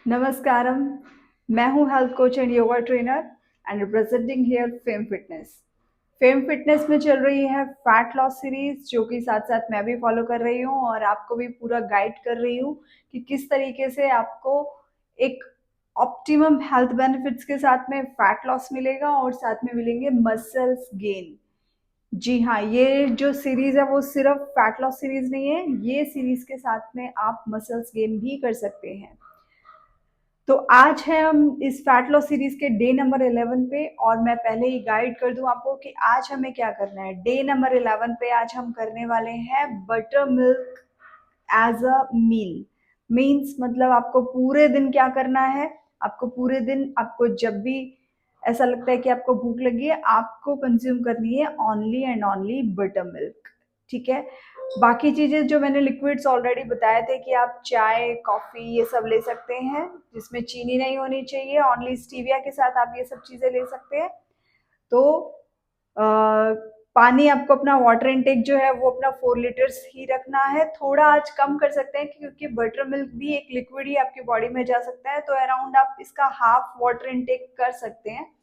नमस्कारम। मैं हूँ health coach and yoga trainer and representing here fame fitness. Fame fitness में चल रही है फैट लॉस सीरीज, जो कि साथ साथ मैं भी फॉलो कर रही हूँ और आपको भी पूरा गाइड कर रही हूँ कि किस तरीके से आपको एक ऑप्टिमम हेल्थ बेनिफिट्स के साथ में फैट लॉस मिलेगा और साथ में मिलेंगे मसल्स गेन। जी हाँ, ये जो सीरीज है वो सिर्फ फैट लॉस सीरीज नहीं है, ये सीरीज के साथ में आप मसल्स गेन भी कर सकते हैं। तो आज है हम इस फैट लॉस सीरीज के डे नंबर 11 पे, और मैं पहले ही गाइड कर दूं आपको कि आज हमें क्या करना है। डे नंबर 11 पे आज हम करने वाले हैं butter milk as a meal. Means मतलब आपको पूरे दिन क्या करना है। आपको पूरे दिन, आपको जब भी ऐसा लगता है कि आपको भूख लगी है, आपको कंज्यूम करनी है only and only butter milk. ठीक है। बाकी चीजें जो मैंने लिक्विड्स ऑलरेडी बताए थे कि आप चाय, कॉफी ये सब ले सकते हैं जिसमें चीनी नहीं होनी चाहिए, ओनली स्टीविया के साथ आप ये सब चीजें ले सकते हैं। तो पानी आपको अपना वाटर इनटेक जो है वो अपना 4 लीटर्स ही रखना है। थोड़ा आज कम कर सकते हैं क्योंकि बटर मिल्क भी एक लिक्विड ही आपकी बॉडी में जा सकता है, तो अराउंड आप इसका हाफ वाटर इनटेक कर सकते हैं।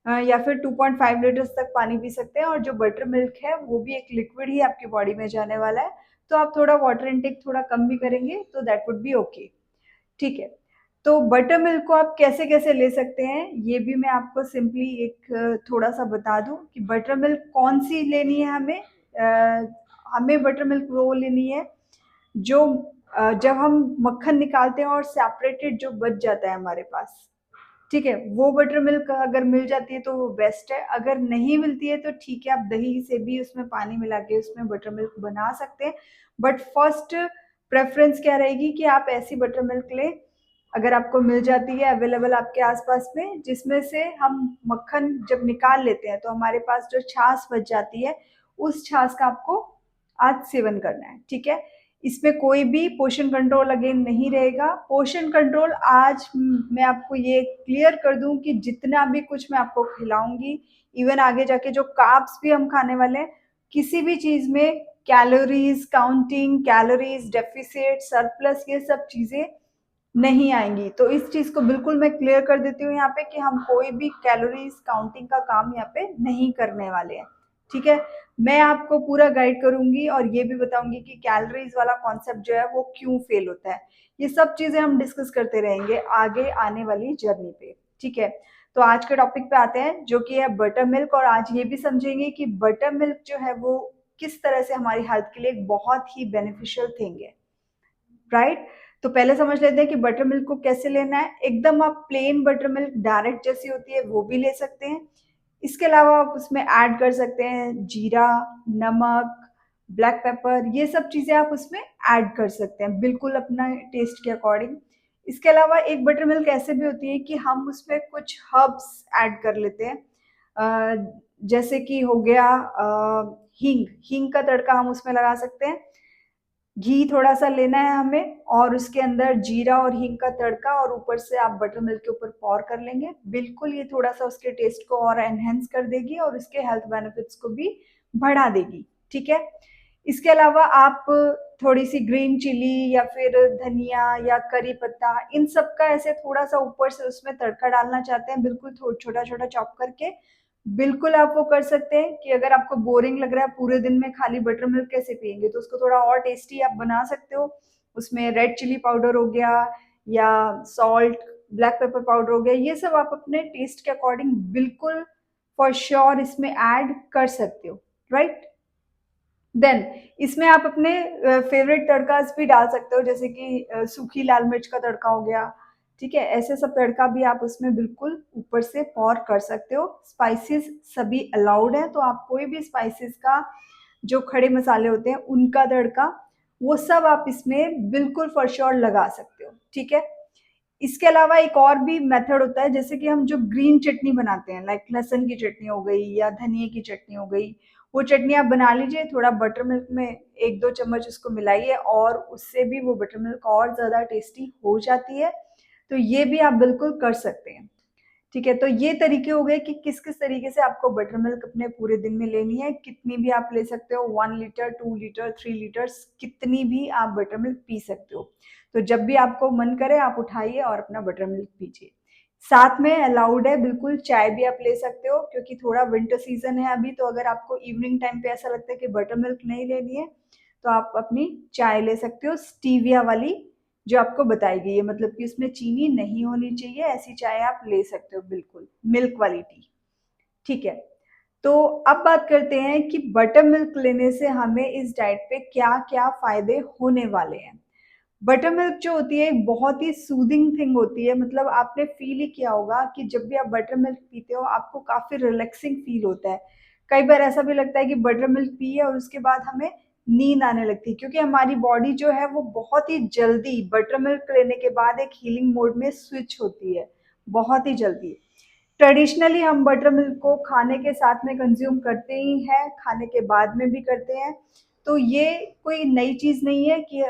या फिर 2.5 लीटर्स तक पानी पी सकते हैं। और जो बटर मिल्क है वो भी एक लिक्विड ही आपकी बॉडी में जाने वाला है, तो आप थोड़ा वाटर इनटेक थोड़ा कम भी करेंगे तो दैट वुड बी ओके। ठीक है। तो बटर मिल्क को आप कैसे कैसे ले सकते हैं ये भी मैं आपको सिंपली एक थोड़ा सा बता दूं कि बटर मिल्क कौन सी लेनी है हमें। हमें बटर मिल्क वो लेनी है जो जब हम मक्खन निकालते हैं और सेपरेटेड जो बच जाता है हमारे पास। ठीक है, वो बटर मिल्क अगर मिल जाती है तो वो बेस्ट है। अगर नहीं मिलती है तो ठीक है, आप दही से भी उसमें पानी मिला के उसमें बटर मिल्क बना सकते हैं। बट फर्स्ट प्रेफरेंस क्या रहेगी कि आप ऐसी बटर मिल्क लें अगर आपको मिल जाती है अवेलेबल आपके आसपास में, जिसमें से हम मक्खन जब निकाल लेते हैं तो हमारे पास जो छाछ बच जाती है उस छाछ का आपको आज सेवन करना है। ठीक है। इसमें कोई भी पोषण कंट्रोल अगेन नहीं रहेगा। पोषण कंट्रोल आज मैं आपको ये क्लियर कर दूं कि जितना भी कुछ मैं आपको खिलाऊंगी, इवन आगे जाके जो कार्ब्स भी हम खाने वाले हैं, किसी भी चीज में calories counting, calories deficit, surplus, ये सब चीजें नहीं आएंगी। तो इस चीज को बिल्कुल मैं क्लियर कर देती हूँ यहाँ पे कि हम कोई भी कैलोरीज काउंटिंग का काम यहाँ पे नहीं करने वाले हैं। ठीक है। मैं आपको पूरा गाइड करूंगी और ये भी बताऊंगी कि कैलोरीज वाला कॉन्सेप्ट जो है वो क्यों फेल होता है। ये सब चीजें हम डिस्कस करते रहेंगे आगे आने वाली जर्नी पे। ठीक है। तो आज के टॉपिक पे आते हैं जो कि है बटर मिल्क, और आज ये भी समझेंगे कि बटर मिल्क जो है वो किस तरह से हमारी हेल्थ के लिए एक बहुत ही बेनिफिशियल थिंग है। राइट। तो पहले समझ लेते हैं कि बटर मिल्क को कैसे लेना है। एकदम आप प्लेन बटर मिल्क डायरेक्ट जैसी होती है वो भी ले सकते हैं। इसके अलावा आप उसमें ऐड कर सकते हैं जीरा, नमक, ब्लैक पेपर, ये सब चीजें आप उसमें ऐड कर सकते हैं बिल्कुल अपना टेस्ट के अकॉर्डिंग। इसके अलावा एक बटर मिल्क ऐसे भी होती है कि हम उसमें कुछ हर्ब्स ऐड कर लेते हैं। जैसे कि हो गया हींग। हींग का तड़का हम उसमें लगा सकते हैं। घी थोड़ा सा लेना है हमें और उसके अंदर जीरा और हींग का तड़का, और ऊपर से आप बटर मिल्क के ऊपर पॉर कर लेंगे। बिल्कुल ये थोड़ा सा उसके टेस्ट को और एनहेंस कर देगी और उसके हेल्थ बेनिफिट्स को भी बढ़ा देगी। ठीक है। इसके अलावा आप थोड़ी सी ग्रीन चिली या फिर धनिया या करी पत्ता, इन सब का ऐसे थोड़ा सा ऊपर से उसमें तड़का डालना चाहते हैं, बिल्कुल छोटा छोटा चॉप करके, बिल्कुल आप वो कर सकते हैं। कि अगर आपको बोरिंग लग रहा है पूरे दिन में खाली बटर मिल्क कैसे पियेंगे, तो उसको थोड़ा और टेस्टी आप बना सकते हो। उसमें रेड चिली पाउडर हो गया या सॉल्ट, ब्लैक पेपर पाउडर हो गया, ये सब आप अपने टेस्ट के अकॉर्डिंग बिल्कुल फॉर श्योर इसमें ऐड कर सकते हो। राइट। देन इसमें आप अपने फेवरेट तड़कास भी डाल सकते हो, जैसे कि सूखी लाल मिर्च का तड़का हो गया। ठीक है। ऐसे सब तड़का भी आप उसमें बिल्कुल ऊपर से पॉर कर सकते हो। स्पाइसेस सभी अलाउड है, तो आप कोई भी स्पाइसेस का, जो खड़े मसाले होते हैं उनका तड़का, वो सब आप इसमें बिल्कुल फॉर श्योर लगा सकते हो। ठीक है। इसके अलावा एक और भी मेथड होता है, जैसे कि हम जो ग्रीन चटनी बनाते हैं, लाइक लहसुन की चटनी हो गई या धनिया की चटनी हो गई, वो चटनी आप बना लीजिए। थोड़ा बटर मिल्क में 1-2 चम्मच उसको मिलाइए और उससे भी वो बटर मिल्क और ज़्यादा टेस्टी हो जाती है। तो ये भी आप बिल्कुल कर सकते हैं। ठीक है, तो ये तरीके हो गए कि किस किस तरीके से आपको बटर मिल्क अपने पूरे दिन में लेनी है। कितनी भी आप ले सकते हो, 1 लीटर, 2 लीटर, 3 लीटर्स, कितनी भी आप बटर मिल्क पी सकते हो। तो जब भी आपको मन करे आप उठाइए और अपना बटर मिल्क पीजिए। साथ में अलाउड है बिल्कुल चाय भी आप ले सकते हो, क्योंकि थोड़ा विंटर सीजन है अभी, तो अगर आपको इवनिंग टाइम पे ऐसा लगता है कि बटर मिल्क नहीं लेनी है तो आप अपनी चाय ले सकते हो, स्टीविया वाली, जो आपको बताई गई है, मतलब कि उसमें चीनी नहीं होनी चाहिए, ऐसी चाय आप ले सकते हो बिल्कुल, मिल्क वाली टी। ठीक है, तो अब बात करते हैं कि बटर मिल्क लेने से हमें इस डाइट पे क्या क्या फायदे होने वाले हैं। बटर मिल्क जो होती है एक बहुत ही सूदिंग थिंग होती है, मतलब आपने फील ही किया होगा कि जब भी आप बटर मिल्क पीते हो आपको काफी रिलैक्सिंग फील होता है। कई बार ऐसा भी लगता है कि बटर मिल्क पिए और उसके बाद हमें नींद आने लगती है, क्योंकि हमारी बॉडी जो है वो बहुत ही जल्दी बटर मिल्क लेने के बाद एक हीलिंग मोड में स्विच होती है, बहुत ही जल्दी। ट्रेडिशनली हम बटर मिल्क को खाने के साथ में कंज्यूम करते ही हैं, खाने के बाद में भी करते हैं। तो ये कोई नई चीज़ नहीं है कि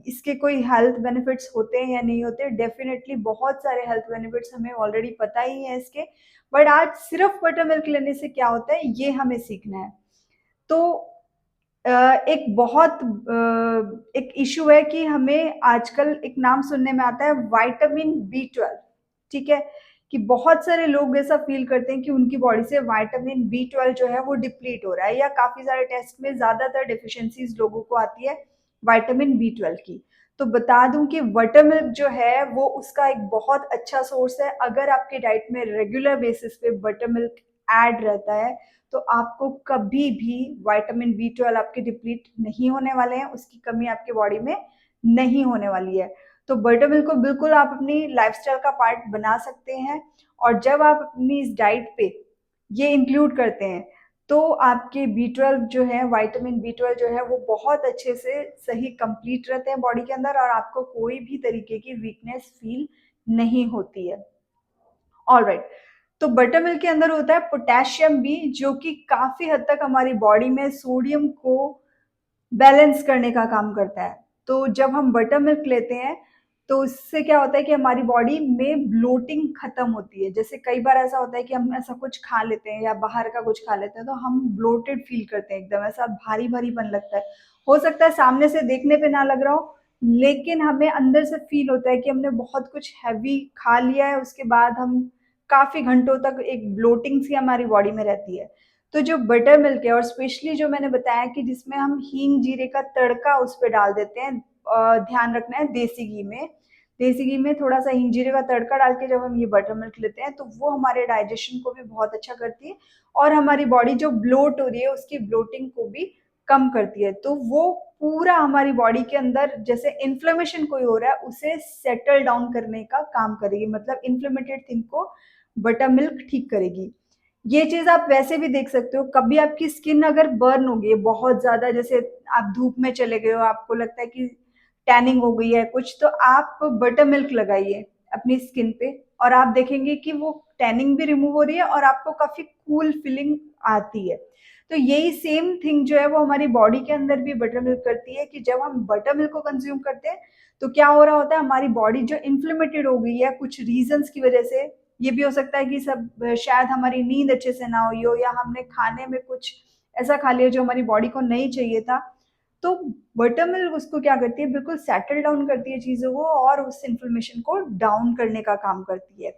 इसके कोई हेल्थ बेनिफिट्स होते हैं या नहीं होते। डेफिनेटली बहुत सारे हेल्थ बेनिफिट्स हमें ऑलरेडी पता ही है इसके। बट आज सिर्फ बटर मिल्क लेने से क्या होता है ये हमें सीखना है। तो एक बहुत एक इशू है कि हमें आजकल एक नाम सुनने में आता है विटामिन B12। ठीक है, कि बहुत सारे लोग ऐसा फील करते हैं कि उनकी बॉडी से विटामिन B12 जो है वो डिप्लीट हो रहा है, या काफी सारे टेस्ट में ज्यादातर डिफिशियंसीज लोगों को आती है विटामिन B12 की। तो बता दूं कि बटर मिल्क जो है वो उसका एक बहुत अच्छा सोर्स है। अगर आपके डाइट में रेगुलर बेसिस पे बटर मिल्क ऐड रहता है तो आपको कभी भी विटामिन B12 आपके डिप्लीट नहीं होने वाले हैं, उसकी कमी आपके बॉडी में नहीं होने वाली है। तो बटर मिल्क को बिल्कुल आप अपनी लाइफस्टाइल का पार्ट बना सकते हैं, और जब आप अपनी इस डाइट पे ये इंक्लूड करते हैं तो आपके B12 जो है, विटामिन B12 जो है वो बहुत अच्छे से सही कंप्लीट रहते हैं बॉडी के अंदर, और आपको कोई भी तरीके की वीकनेस फील नहीं होती है। ऑलराइट, तो बटर मिल्क के अंदर होता है पोटेशियम भी, जो कि काफी हद तक हमारी बॉडी में सोडियम को बैलेंस करने का काम करता है। तो जब हम बटर मिल्क लेते हैं तो इससे क्या होता है कि हमारी बॉडी में ब्लोटिंग खत्म होती है। जैसे कई बार ऐसा होता है कि हम ऐसा कुछ खा लेते हैं या बाहर का कुछ खा लेते हैं तो हम ब्लोटेड फील करते हैं, एकदम ऐसा भारी भारीपन लगता है। हो सकता है सामने से देखने पे ना लग रहा हो, लेकिन हमें अंदर से फील होता है कि हमने बहुत कुछ हैवी खा लिया है, उसके बाद हम काफी घंटों तक एक ब्लोटिंग सी हमारी बॉडी में रहती है। तो जो बटर मिल्क है, और स्पेशली जो मैंने बताया कि जिसमें हम हींग जीरे का तड़का उस पर डाल देते हैं, ध्यान रखना है देसी घी में। देसी घी में थोड़ा सा हींग जीरे का तड़का डाल के जब हम ये बटर मिल्क लेते हैं तो वो हमारे डाइजेशन को भी बहुत अच्छा करती है, और हमारी बॉडी जो ब्लोट हो रही है उसकी ब्लोटिंग को भी कम करती है। तो वो पूरा हमारी बॉडी के अंदर जैसे इन्फ्लेमेशन कोई हो रहा है उसे सेटल डाउन करने का काम करेगी, मतलब इन्फ्लेमेटेड थिंग को बटर मिल्क ठीक करेगी। ये चीज आप वैसे भी देख सकते हो, कभी आपकी स्किन अगर बर्न हो गई है बहुत ज्यादा, जैसे आप धूप में चले गए हो, आपको लगता है कि टैनिंग हो गई है कुछ, तो आप बटर मिल्क लगाइए अपनी स्किन पे और आप देखेंगे कि वो टैनिंग भी रिमूव हो रही है और आपको काफी कूल फीलिंग आती है। तो यही सेम थिंग जो है वो हमारी बॉडी के अंदर भी बटर मिल्क करती है, कि जब हम बटर मिल्क को कंज्यूम करते हैं तो क्या हो रहा होता है, हमारी बॉडी जो इन्फ्लेमेटेड हो गई है कुछ रीजंस की वजह से, ये भी हो सकता है कि सब शायद हमारी नींद अच्छे से ना हुई हो, या हमने खाने में कुछ ऐसा खा लिया जो हमारी बॉडी को नहीं चाहिए था, तो बटर मिल्क उसको क्या करती है, बिल्कुल सेटल डाउन करती है चीजों को और उस इन्फ्लेमेशन को डाउन करने का काम करती है।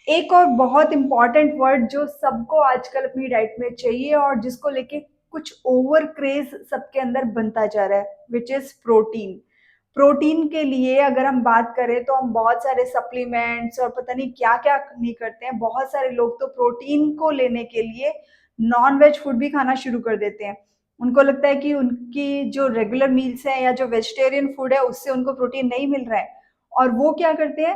एक और बहुत इंपॉर्टेंट वर्ड जो सबको आजकल अपनी डाइट में चाहिए और जिसको लेके कुछ ओवर क्रेज सबके अंदर बनता जा रहा है, विच इज प्रोटीन। प्रोटीन के लिए अगर हम बात करें तो हम बहुत सारे सप्लीमेंट्स और पता नहीं क्या क्या नहीं करते हैं। बहुत सारे लोग तो प्रोटीन को लेने के लिए नॉन वेज फूड भी खाना शुरू कर देते हैं। उनको लगता है कि उनकी जो रेगुलर मील्स है या जो वेजिटेरियन फूड है उससे उनको प्रोटीन नहीं मिल रहा है, और वो क्या करते हैं,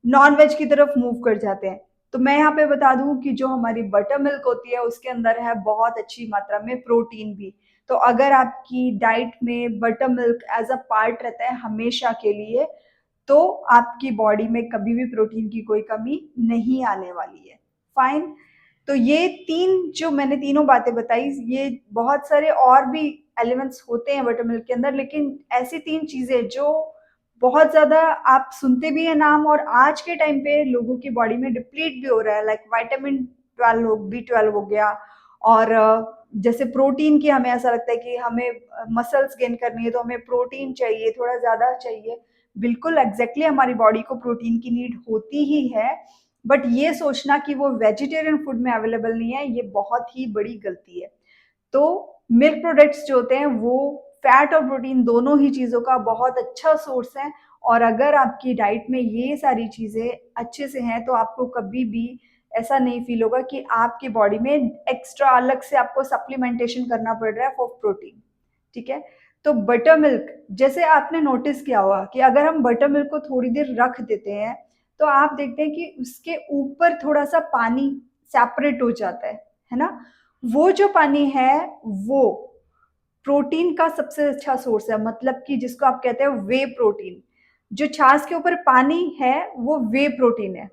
नॉन वेज की तरफ मूव कर जाते हैं। तो मैं यहाँ पे बता दूं कि जो हमारी बटर मिल्क होती है उसके अंदर है बहुत अच्छी मात्रा में प्रोटीन भी। तो अगर आपकी डाइट में butter milk as a part रहता है हमेशा के लिए, तो आपकी बॉडी में कभी भी प्रोटीन की कोई कमी नहीं आने वाली है। फाइन। तो ये तीन जो मैंने तीनों बातें बताई, ये बहुत सारे और भी एलिमेंट्स होते हैं बटर मिल्क के अंदर, लेकिन ऐसी तीन चीजें जो बहुत ज़्यादा आप सुनते भी हैं नाम, और आज के टाइम पे लोगों की बॉडी में डिप्लीट भी हो रहा है, लाइक विटामिन 12 हो, B12 हो गया, और जैसे प्रोटीन की हमें ऐसा लगता है कि हमें मसल्स गेन करनी है तो हमें प्रोटीन चाहिए, थोड़ा ज़्यादा चाहिए। बिल्कुल एग्जैक्टली हमारी बॉडी को प्रोटीन की नीड होती ही है, बट ये सोचना कि वो वेजिटेरियन फूड में अवेलेबल नहीं है, ये बहुत ही बड़ी गलती है। तो मिल्क प्रोडक्ट्स जो होते हैं वो फैट और प्रोटीन दोनों ही चीज़ों का बहुत अच्छा सोर्स है, और अगर आपकी डाइट में ये सारी चीज़ें अच्छे से हैं तो आपको कभी भी ऐसा नहीं फील होगा कि आपकी बॉडी में एक्स्ट्रा अलग से आपको सप्लीमेंटेशन करना पड़ रहा है फॉर प्रोटीन। ठीक है, तो बटर मिल्क, जैसे आपने नोटिस किया होगा कि अगर हम बटर मिल्क को थोड़ी देर रख देते हैं तो आप देखते हैं कि उसके ऊपर थोड़ा सा पानी सेपरेट हो जाता है ना। वो जो पानी है वो प्रोटीन का सबसे अच्छा सोर्स है, मतलब कि जिसको आप कहते हैं वे प्रोटीन। जो छाछ के ऊपर पानी है वो वे प्रोटीन है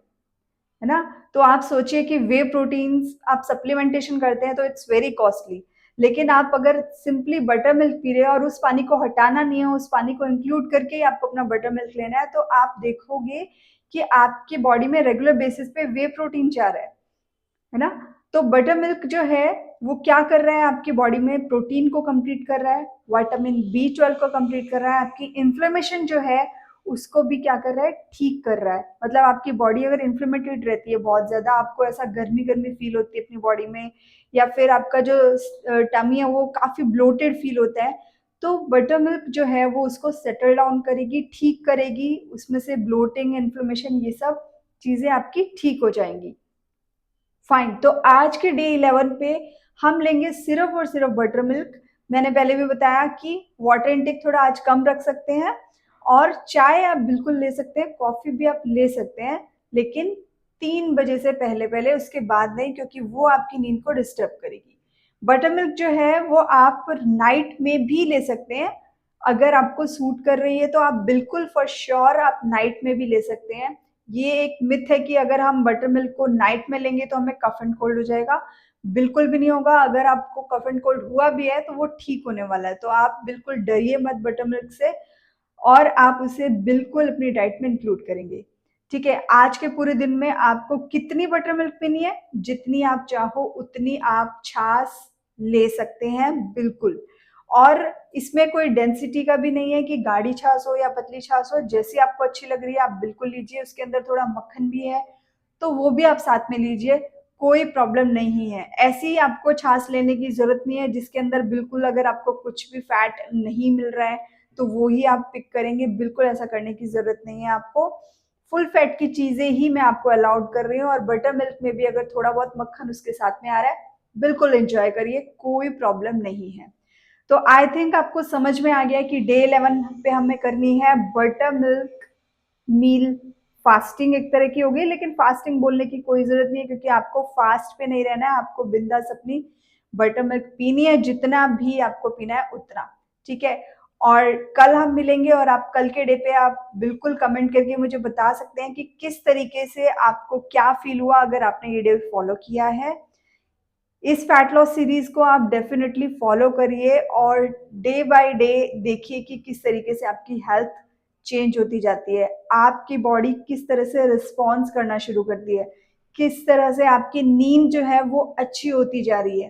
ना। तो आप सोचिए कि वे प्रोटीन्स आप सप्लीमेंटेशन करते हैं तो इट्स वेरी कॉस्टली, लेकिन आप अगर सिंपली बटर मिल्क पी रहे हो और उस पानी को हटाना नहीं है, उस पानी को इंक्लूड करके ही आपको अपना बटर मिल्क लेना है, तो आप देखोगे कि आपकी बॉडी में रेगुलर बेसिस पे वे प्रोटीन जा रहा है ना। तो बटर मिल्क जो है वो क्या कर रहा है, आपकी बॉडी में प्रोटीन को कंप्लीट कर रहा है, विटामिन B12 को कंप्लीट कर रहा है, आपकी इन्फ्लेमेशन जो है उसको भी क्या कर रहा है, ठीक कर रहा है। मतलब आपकी बॉडी अगर इन्फ्लेमेटेड रहती है बहुत ज्यादा, आपको ऐसा गर्मी गर्मी फील होती है अपनी बॉडी में, या फिर आपका जो टमी है वो काफी ब्लोटेड फील होता है, तो बटर मिल्क जो है वो उसको सेटल डाउन करेगी, ठीक करेगी, उसमें से ब्लोटिंग, इन्फ्लेमेशन, ये सब चीजें आपकी ठीक हो जाएंगी। फाइन, तो आज के डे 11 पे हम लेंगे सिर्फ और सिर्फ बटर मिल्क। मैंने पहले भी बताया कि वाटर इनटेक थोड़ा आज कम रख सकते हैं, और चाय आप बिल्कुल ले सकते हैं, कॉफी भी आप ले सकते हैं, लेकिन 3 बजे से पहले पहले, उसके बाद नहीं, क्योंकि वो आपकी नींद को डिस्टर्ब करेगी। बटर मिल्क जो है वो आप नाइट में भी ले सकते हैं, अगर आपको सूट कर रही है तो आप बिल्कुल फॉर श्योर आप नाइट में भी ले सकते हैं। ये एक मिथ है कि अगर हम बटर मिल्क को नाइट में लेंगे तो हमें कफ एंड कोल्ड हो जाएगा। बिल्कुल भी नहीं होगा, अगर आपको कफ एंड कोल्ड हुआ भी है तो वो ठीक होने वाला है, तो आप बिल्कुल डरिए मत बटर मिल्क से, और आप उसे बिल्कुल अपनी डाइट में इंक्लूड करेंगे। ठीक है, आज के पूरे दिन में आपको कितनी बटर मिल्क पीनी है, जितनी आप चाहो उतनी आप छाछ ले सकते हैं बिल्कुल। और इसमें कोई डेंसिटी का भी नहीं है कि गाढ़ी छाछ हो या पतली छाछ हो, जैसी आपको अच्छी लग रही है आप बिल्कुल लीजिए। उसके अंदर थोड़ा मक्खन भी है तो वो भी आप साथ में लीजिए, कोई प्रॉब्लम नहीं है। ऐसी आपको छाछ लेने की जरूरत नहीं है जिसके अंदर बिल्कुल, अगर आपको कुछ भी फैट नहीं मिल रहा है तो वो ही आप पिक करेंगे, बिल्कुल ऐसा करने की जरूरत नहीं है आपको। फुल फैट की चीजें ही मैं आपको अलाउड कर रही हूँ, और बटर मिल्क में भी अगर थोड़ा बहुत मक्खन उसके साथ में आ रहा है बिल्कुल एंजॉय करिए, कोई प्रॉब्लम नहीं है। तो आई थिंक आपको समझ में आ गया कि डे 11 पे हमें करनी है बटर मिल्क मील फास्टिंग एक तरह की होगी, लेकिन फास्टिंग बोलने की कोई जरूरत नहीं है, क्योंकि आपको फास्ट पे नहीं रहना है, आपको बिंदास अपनी बटर मिल्क पीनी है, जितना भी आपको पीना है उतना। ठीक है, और कल हम मिलेंगे, और आप कल के डे पे आप बिल्कुल कमेंट करके मुझे बता सकते हैं कि किस तरीके से आपको क्या फील हुआ अगर आपने ये डे फॉलो किया है। इस फैट लॉस सीरीज को आप डेफिनेटली फॉलो करिए, और डे बाय डे देखिए कि किस तरीके से आपकी हेल्थ चेंज होती जाती है, आपकी बॉडी किस तरह से रिस्पॉन्स करना शुरू करती है, किस तरह से आपकी नींद जो है वो अच्छी होती जा रही है।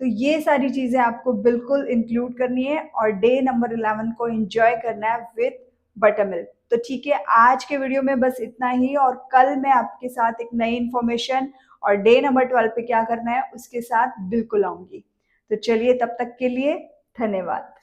तो ये सारी चीजें आपको बिल्कुल इंक्लूड करनी है, और डे नंबर 11 को एंजॉय करना है विथ बटर मिल्क। तो ठीक है, आज के वीडियो में बस इतना ही, और कल मैं आपके साथ एक नई इन्फॉर्मेशन और डे नंबर 12 पे क्या करना है उसके साथ बिल्कुल आऊंगी। तो चलिए, तब तक के लिए धन्यवाद।